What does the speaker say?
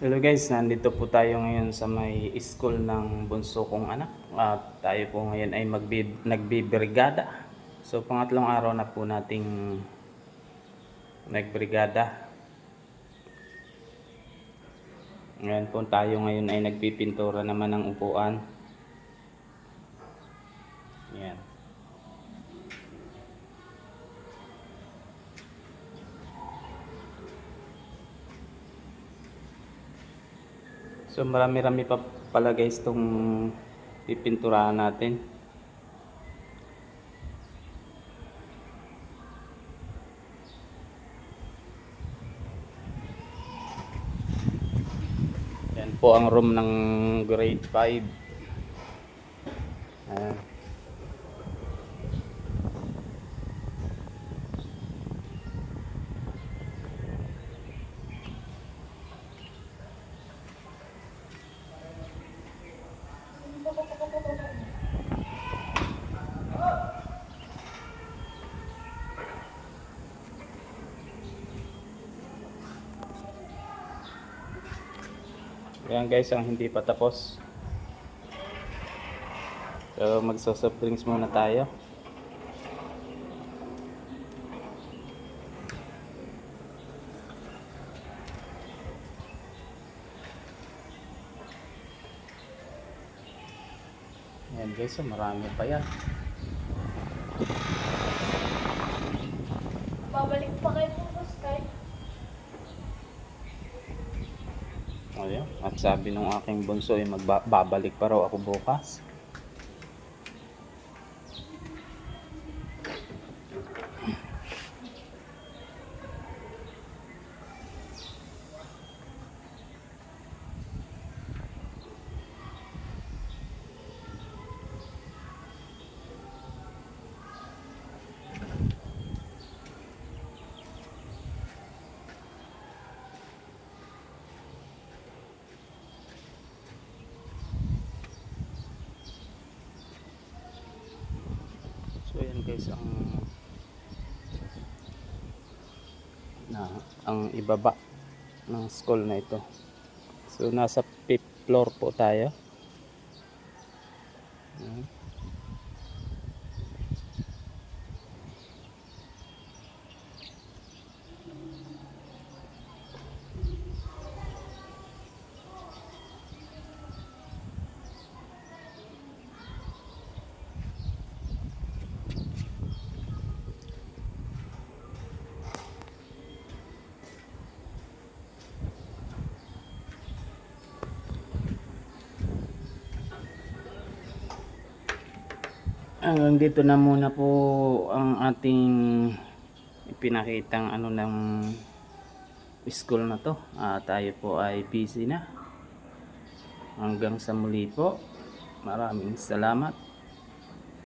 Hello guys, nandito po tayo ngayon sa may school ng bunso kong anak. At tayo po ngayon ay nagbibrigada. So pangatlong araw na po nating nagbrigada. Ngayon po tayo ngayon ay nagpipintura naman ng upuan. Yan. So marami-rami pa pala guys itong pipinturahan natin. Yan po ang room ng grade 5. Ayan. Ayan guys, ang hindi pa tapos. So magso-soft drinks muna tayo. Ayan guys, so marami pa yan. Babalik pa kayo bukas kahit. Ayan. At sabi nung aking bunso ay magbabalik pa raw ako bukas. So ayan guys, ang ibaba ng school na ito. So nasa 5th floor po tayo. Ayan. Hanggang dito na muna po ang ating ipinakitang ng school na to. Tayo po ay busy na. Hanggang sa muli po. Maraming salamat.